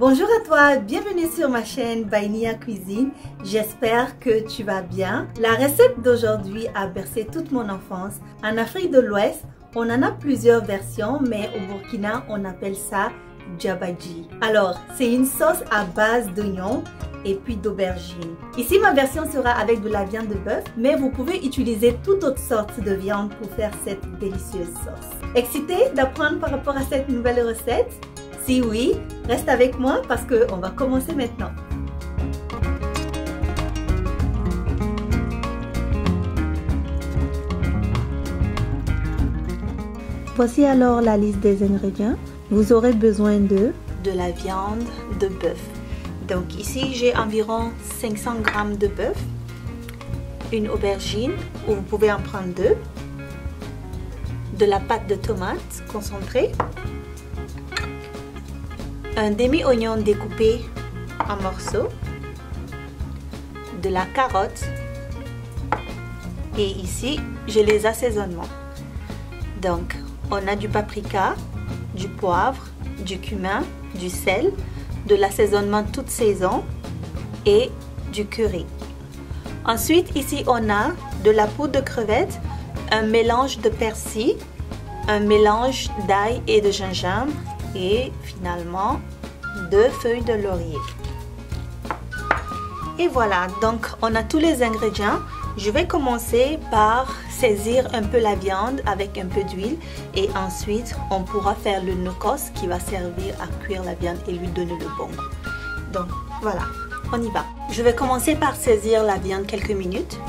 Bonjour à toi, bienvenue sur ma chaîne By Nia Cuisine. J'espère que tu vas bien. La recette d'aujourd'hui a bercé toute mon enfance. En Afrique de l'Ouest, on en a plusieurs versions, mais au Burkina, on appelle ça djabadji. Alors, c'est une sauce à base d'oignons et puis d'aubergines. Ici, ma version sera avec de la viande de bœuf, mais vous pouvez utiliser toute autre sorte de viande pour faire cette délicieuse sauce. Excité d'apprendre par rapport à cette nouvelle recette? Si oui, reste avec moi parce qu'on va commencer maintenant. Voici alors la liste des ingrédients. Vous aurez besoin de la viande de bœuf. Donc ici, j'ai environ 500 g de bœuf, une aubergine, ou vous pouvez en prendre deux, de la pâte de tomate concentrée, un demi-oignon découpé en morceaux, de la carotte et ici j'ai les assaisonnements. Donc on a du paprika, du poivre, du cumin, du sel, de l'assaisonnement toute saison et du curry. Ensuite ici on a de la poudre de crevettes, un mélange de persil, un mélange d'ail et de gingembre et finalement 2 feuilles de laurier. Et voilà, donc on a tous les ingrédients. Je vais commencer par saisir un peu la viande avec un peu d'huile et ensuite on pourra faire le no-cost qui va servir à cuire la viande et lui donner le bon goût. Donc voilà, on y va. Je vais commencer par saisir la viande quelques minutes.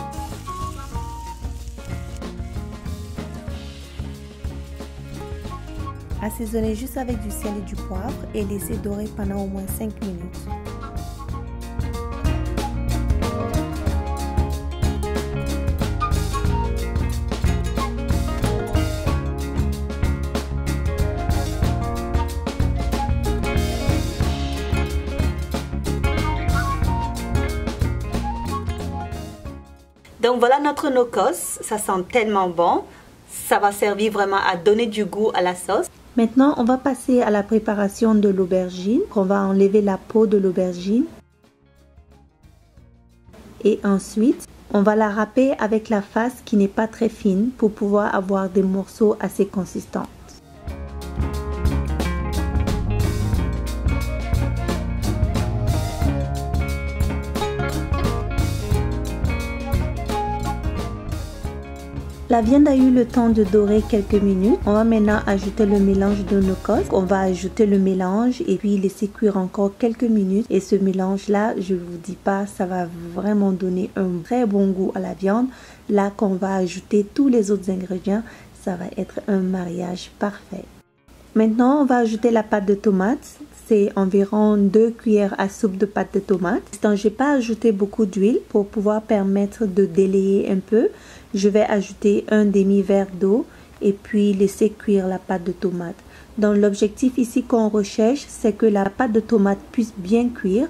Assaisonnez juste avec du sel et du poivre et laissez dorer pendant au moins 5 minutes. Donc voilà notre no-cost, ça sent tellement bon, ça va servir vraiment à donner du goût à la sauce. Maintenant, on va passer à la préparation de l'aubergine. On va enlever la peau de l'aubergine. Et ensuite, on va la râper avec la face qui n'est pas très fine pour pouvoir avoir des morceaux assez consistants. La viande a eu le temps de dorer quelques minutes. On va maintenant ajouter le mélange de no-cost. On va ajouter le mélange et puis laisser cuire encore quelques minutes. Et ce mélange-là, je ne vous dis pas, ça va vraiment donner un très bon goût à la viande. Là, qu'on va ajouter tous les autres ingrédients, ça va être un mariage parfait. Maintenant, on va ajouter la pâte de tomate. C'est environ 2 cuillères à soupe de pâte de tomate. Donc, je n'ai pas ajouté beaucoup d'huile pour pouvoir permettre de délayer un peu. Je vais ajouter un demi-verre d'eau et puis laisser cuire la pâte de tomate. Donc, l'objectif ici qu'on recherche, c'est que la pâte de tomate puisse bien cuire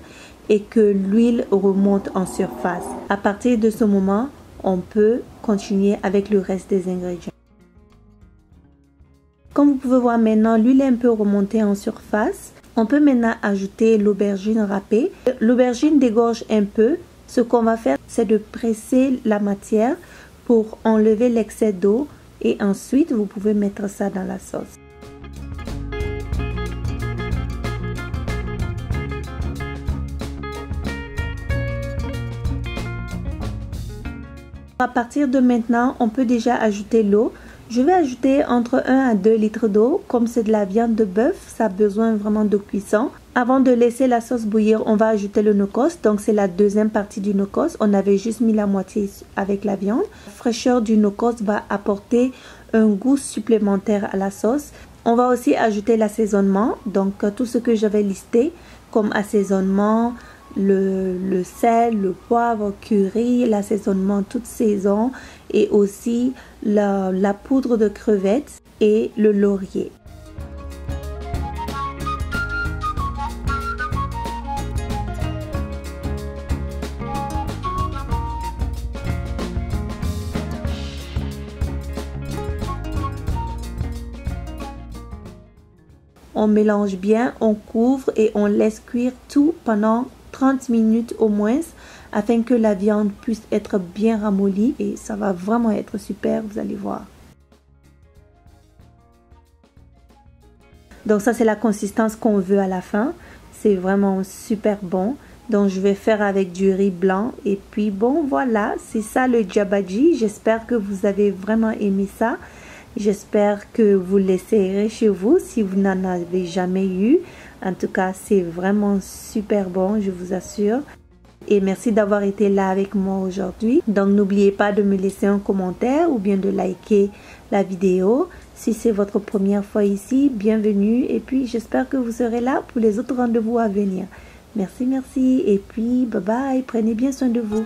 et que l'huile remonte en surface. À partir de ce moment, on peut continuer avec le reste des ingrédients. Comme vous pouvez voir maintenant, l'huile est un peu remontée en surface. On peut maintenant ajouter l'aubergine râpée. L'aubergine dégorge un peu. Ce qu'on va faire, c'est de presser la matière pour enlever l'excès d'eau et ensuite vous pouvez mettre ça dans la sauce. À partir de maintenant, on peut déjà ajouter l'eau. Je vais ajouter entre 1 à 2 litres d'eau. Comme c'est de la viande de bœuf, ça a besoin vraiment de cuisson. Avant de laisser la sauce bouillir, on va ajouter le no-cost. Donc c'est la deuxième partie du no-cost. On avait juste mis la moitié avec la viande. La fraîcheur du no-cost va apporter un goût supplémentaire à la sauce. On va aussi ajouter l'assaisonnement. Donc tout ce que j'avais listé comme assaisonnement, le sel, le poivre, curry, l'assaisonnement toute saison et aussi la poudre de crevettes et le laurier. on mélange bien, on couvre et on laisse cuire tout pendant 30 minutes au moins afin que la viande puisse être bien ramollie et ça va vraiment être super, vous allez voir. Donc ça c'est la consistance qu'on veut à la fin, c'est vraiment super bon. Donc je vais faire avec du riz blanc et puis bon voilà, c'est ça le djabaji. J'espère que vous avez vraiment aimé ça. J'espère que vous l'essayerez chez vous si vous n'en avez jamais eu. En tout cas, c'est vraiment super bon, je vous assure. Et merci d'avoir été là avec moi aujourd'hui. Donc n'oubliez pas de me laisser un commentaire ou bien de liker la vidéo. Si c'est votre première fois ici, bienvenue. Et puis j'espère que vous serez là pour les autres rendez-vous à venir. Merci, merci. Et puis bye bye. Prenez bien soin de vous.